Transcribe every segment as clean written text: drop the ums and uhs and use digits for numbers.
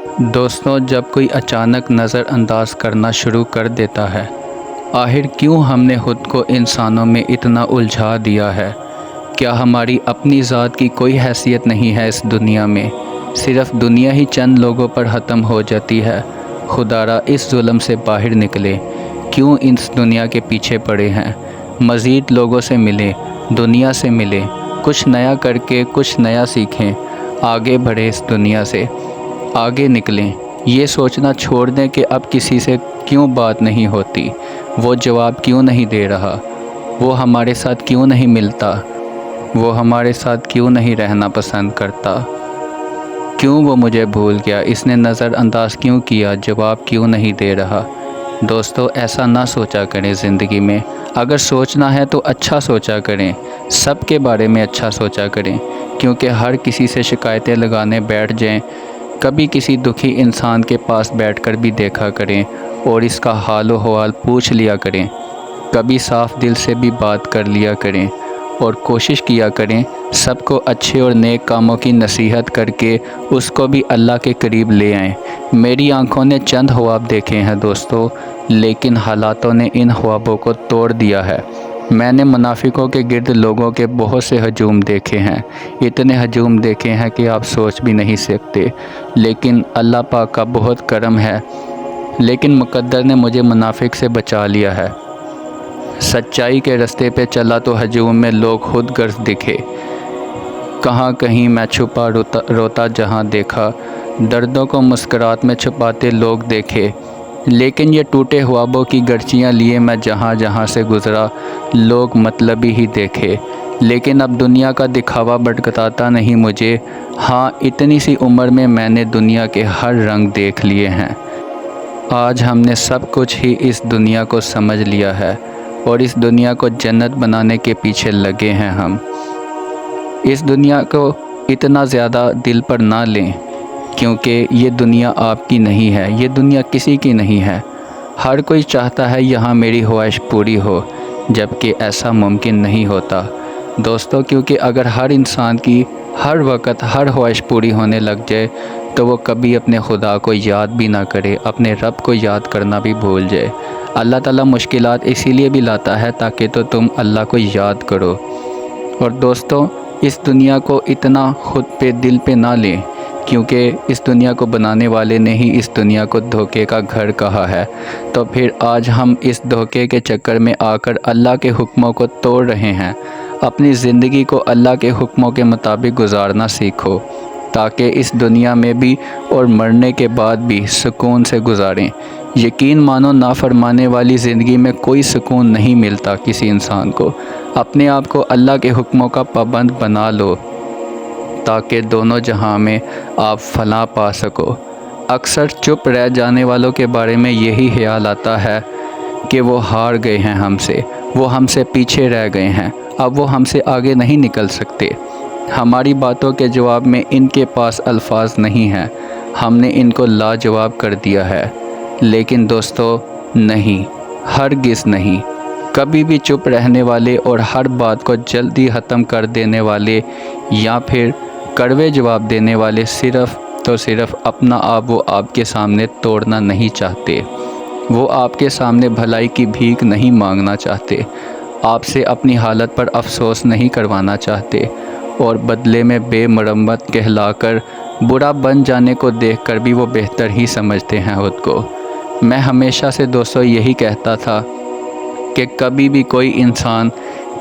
دوستوں، جب کوئی اچانک نظر انداز کرنا شروع کر دیتا ہے، آخر کیوں ہم نے خود کو انسانوں میں اتنا الجھا دیا ہے؟ کیا ہماری اپنی ذات کی کوئی حیثیت نہیں ہے اس دنیا میں؟ صرف دنیا ہی چند لوگوں پر ختم ہو جاتی ہے۔ خدا را اس ظلم سے باہر نکلے۔ کیوں اس دنیا کے پیچھے پڑے ہیں؟ مزید لوگوں سے ملیں، دنیا سے ملیں، کچھ نیا کر کے کچھ نیا سیکھیں، آگے بڑھیں، اس دنیا سے آگے نکلیں۔ یہ سوچنا چھوڑ دیں کہ اب کسی سے کیوں بات نہیں ہوتی، وہ جواب کیوں نہیں دے رہا، وہ ہمارے ساتھ کیوں نہیں ملتا، وہ ہمارے ساتھ کیوں نہیں رہنا پسند کرتا، کیوں وہ مجھے بھول گیا، اس نے نظر انداز کیوں کیا، جواب کیوں نہیں دے رہا۔ دوستو، ایسا نہ سوچا کریں زندگی میں۔ اگر سوچنا ہے تو اچھا سوچا کریں، سب کے بارے میں اچھا سوچا کریں، کیونکہ ہر کسی سے شکایتیں لگانے بیٹھ جائیں۔ کبھی کسی دکھی انسان کے پاس بیٹھ کر بھی دیکھا کریں اور اس کا حال و حوال پوچھ لیا کریں۔ کبھی صاف دل سے بھی بات کر لیا کریں اور کوشش کیا کریں سب کو اچھے اور نیک کاموں کی نصیحت کر کے اس کو بھی اللہ کے قریب لے آئیں۔ میری آنکھوں نے چند خواب دیکھے ہیں دوستو، لیکن حالاتوں نے ان خوابوں کو توڑ دیا ہے۔ میں نے منافقوں کے گرد لوگوں کے بہت سے ہجوم دیکھے ہیں، اتنے ہجوم دیکھے ہیں کہ آپ سوچ بھی نہیں سکتے، لیکن اللہ پاک کا بہت کرم ہے، لیکن مقدر نے مجھے منافق سے بچا لیا ہے۔ سچائی کے رستے پہ چلا تو ہجوم میں لوگ خود غرض دکھے، کہاں کہیں میں چھپا روتا جہاں دیکھا، دردوں کو مسکرات میں چھپاتے لوگ دیکھے، لیکن یہ ٹوٹے خوابوں کی گرچیاں لیے میں جہاں جہاں سے گزرا، لوگ مطلبی ہی دیکھے، لیکن اب دنیا کا دکھاوا بھٹکاتا نہیں مجھے۔ ہاں، اتنی سی عمر میں نے دنیا کے ہر رنگ دیکھ لیے ہیں۔ آج ہم نے سب کچھ ہی اس دنیا کو سمجھ لیا ہے اور اس دنیا کو جنت بنانے کے پیچھے لگے ہیں ہم۔ اس دنیا کو اتنا زیادہ دل پر نہ لیں، کیونکہ یہ دنیا آپ کی نہیں ہے، یہ دنیا کسی کی نہیں ہے۔ ہر کوئی چاہتا ہے یہاں میری خواہش پوری ہو، جبکہ ایسا ممکن نہیں ہوتا دوستو، کیونکہ اگر ہر انسان کی ہر وقت ہر خواہش پوری ہونے لگ جائے تو وہ کبھی اپنے خدا کو یاد بھی نہ کرے، اپنے رب کو یاد کرنا بھی بھول جائے۔ اللہ تعالیٰ مشکلات اسی لیے بھی لاتا ہے تاکہ تو تم اللہ کو یاد کرو۔ اور دوستو، اس دنیا کو اتنا خود پہ دل پہ نہ لیں، کیونکہ اس دنیا کو بنانے والے نے ہی اس دنیا کو دھوکے کا گھر کہا ہے۔ تو پھر آج ہم اس دھوکے کے چکر میں آ کر اللہ کے حکموں کو توڑ رہے ہیں۔ اپنی زندگی کو اللہ کے حکموں کے مطابق گزارنا سیکھو، تاکہ اس دنیا میں بھی اور مرنے کے بعد بھی سکون سے گزاریں۔ یقین مانو، نافرمانے والی زندگی میں کوئی سکون نہیں ملتا کسی انسان کو۔ اپنے آپ کو اللہ کے حکموں کا پابند بنا لو، تاکہ دونوں جہاں میں آپ فلاح پا سکو۔ اکثر چپ رہ جانے والوں کے بارے میں یہی خیال آتا ہے کہ وہ ہار گئے ہیں ہم سے، وہ ہم سے پیچھے رہ گئے ہیں، اب وہ ہم سے آگے نہیں نکل سکتے۔ ہماری باتوں کے جواب میں ان کے پاس الفاظ نہیں ہیں، ہم نے ان کو لاجواب کر دیا ہے۔ لیکن دوستو، نہیں، ہرگز نہیں۔ کبھی بھی چپ رہنے والے اور ہر بات کو جلدی ختم کر دینے والے یا پھر کڑوے جواب دینے والے صرف اپنا آپ وہ آپ کے سامنے توڑنا نہیں چاہتے، وہ آپ کے سامنے بھلائی کی بھیک نہیں مانگنا چاہتے، آپ سے اپنی حالت پر افسوس نہیں کروانا چاہتے، اور بدلے میں بے مرمت کہلا کر برا بن جانے کو دیکھ کر بھی وہ بہتر ہی سمجھتے ہیں خود کو۔ میں ہمیشہ سے دوستو یہی کہتا تھا کہ کبھی بھی کوئی انسان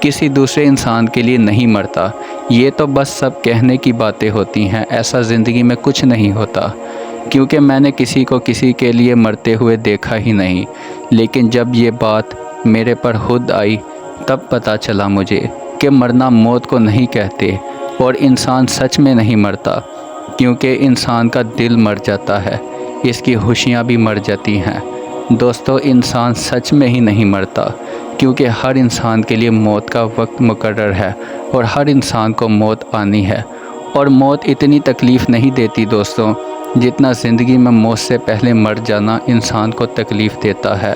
کسی دوسرے انسان کے لیے نہیں مرتا، یہ تو بس سب کہنے کی باتیں ہوتی ہیں، ایسا زندگی میں کچھ نہیں ہوتا، کیونکہ میں نے کسی کو کسی کے لیے مرتے ہوئے دیکھا ہی نہیں۔ لیکن جب یہ بات میرے پر خود آئی تب پتہ چلا مجھے کہ مرنا موت کو نہیں کہتے، اور انسان سچ میں نہیں مرتا، کیونکہ انسان کا دل مر جاتا ہے، اس کی خوشیاں بھی مر جاتی ہیں۔ دوستو، انسان سچ میں ہی نہیں مرتا، کیونکہ ہر انسان کے لیے موت کا وقت مقرر ہے اور ہر انسان کو موت آنی ہے، اور موت اتنی تکلیف نہیں دیتی دوستوں جتنا زندگی میں موت سے پہلے مر جانا انسان کو تکلیف دیتا ہے۔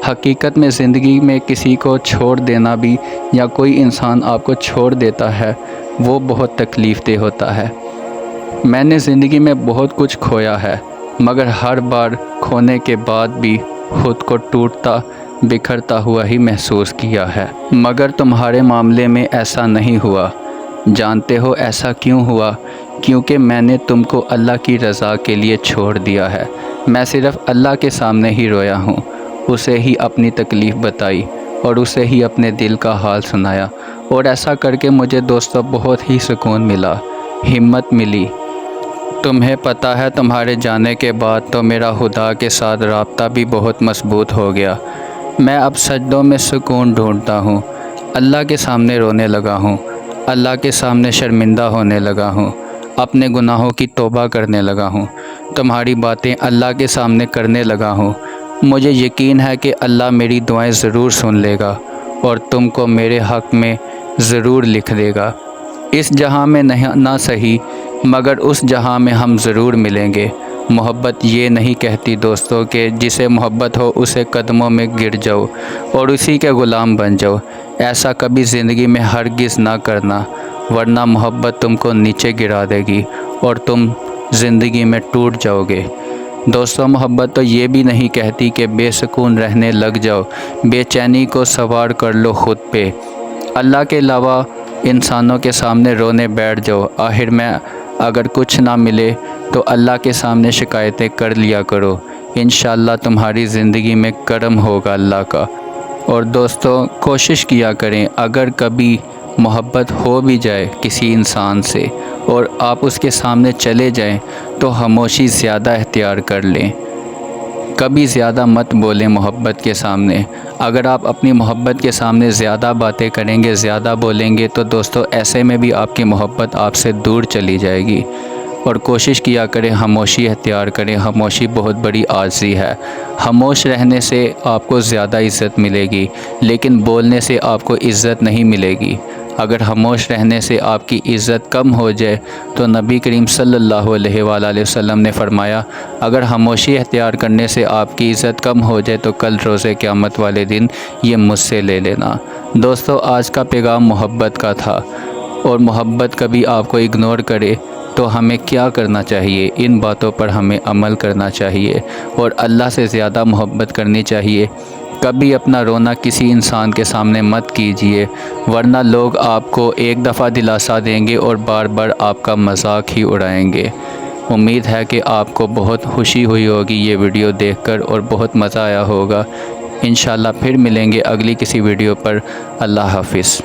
حقیقت میں زندگی میں کسی کو چھوڑ دینا بھی، یا کوئی انسان آپ کو چھوڑ دیتا ہے، وہ بہت تکلیف دہ ہوتا ہے۔ میں نے زندگی میں بہت کچھ کھویا ہے، مگر ہر بار کھونے کے بعد بھی خود کو ٹوٹتا بکھرتا ہوا ہی محسوس کیا ہے۔ مگر تمہارے معاملے میں ایسا نہیں ہوا۔ جانتے ہو ایسا کیوں ہوا؟ کیونکہ میں نے تم کو اللہ کی رضا کے لیے چھوڑ دیا ہے۔ میں صرف اللہ کے سامنے ہی رویا ہوں، اسے ہی اپنی تکلیف بتائی اور اسے ہی اپنے دل کا حال سنایا، اور ایسا کر کے مجھے دوستو بہت ہی سکون ملا، ہمت ملی۔ تمہیں پتہ ہے تمہارے جانے کے بعد تو میرا خدا کے ساتھ رابطہ بھی بہت مضبوط ہو گیا۔ میں اب سجدوں میں سکون ڈھونڈتا ہوں، اللہ کے سامنے رونے لگا ہوں، اللہ کے سامنے شرمندہ ہونے لگا ہوں، اپنے گناہوں کی توبہ کرنے لگا ہوں، تمہاری باتیں اللہ کے سامنے کرنے لگا ہوں۔ مجھے یقین ہے کہ اللہ میری دعائیں ضرور سن لے گا اور تم کو میرے حق میں ضرور لکھ دے گا۔ اس جہاں میں نہ صحیح مگر اس جہاں میں ہم ضرور ملیں گے۔ محبت یہ نہیں کہتی دوستو کہ جسے محبت ہو اسے قدموں میں گر جاؤ اور اسی کے غلام بن جاؤ۔ ایسا کبھی زندگی میں ہرگز نہ کرنا، ورنہ محبت تم کو نیچے گرا دے گی اور تم زندگی میں ٹوٹ جاؤ گے۔ دوستو محبت تو یہ بھی نہیں کہتی کہ بے سکون رہنے لگ جاؤ، بے چینی کو سوار کر لو خود پہ، اللہ کے علاوہ انسانوں کے سامنے رونے بیٹھ جاؤ۔ آخر میں اگر کچھ نہ ملے تو اللہ کے سامنے شکایتیں کر لیا کرو، انشاءاللہ تمہاری زندگی میں کرم ہوگا اللہ کا۔ اور دوستو کوشش کیا کریں اگر کبھی محبت ہو بھی جائے کسی انسان سے اور آپ اس کے سامنے چلے جائیں تو خاموشی زیادہ اختیار کر لیں، کبھی زیادہ مت بولیں محبت کے سامنے۔ اگر آپ اپنی محبت کے سامنے زیادہ باتیں کریں گے، زیادہ بولیں گے تو دوستو ایسے میں بھی آپ کی محبت آپ سے دور چلی جائے گی۔ اور کوشش کیا کریں خاموشی اختیار کریں، خاموشی بہت بڑی عاجزی ہے۔ خاموش رہنے سے آپ کو زیادہ عزت ملے گی، لیکن بولنے سے آپ کو عزت نہیں ملے گی۔ اگر خاموش رہنے سے آپ کی عزت کم ہو جائے تو نبی کریم صلی اللہ علیہ وآلہ وسلم نے فرمایا، اگر خاموشی اختیار کرنے سے آپ کی عزت کم ہو جائے تو کل روز قیامت والے دن یہ مجھ سے لے لینا۔ دوستو آج کا پیغام محبت کا تھا، اور محبت کبھی آپ کو اگنور کرے تو ہمیں کیا کرنا چاہیے؟ ان باتوں پر ہمیں عمل کرنا چاہیے اور اللہ سے زیادہ محبت کرنی چاہیے۔ کبھی اپنا رونا کسی انسان کے سامنے مت کیجیے، ورنہ لوگ آپ کو ایک دفعہ دلاسا دیں گے اور بار بار آپ کا مذاق ہی اڑائیں گے۔ امید ہے کہ آپ کو بہت خوشی ہوئی ہوگی یہ ویڈیو دیکھ کر اور بہت مزہ آیا ہوگا۔ انشاءاللہ پھر ملیں گے اگلی کسی ویڈیو پر۔ اللہ حافظ۔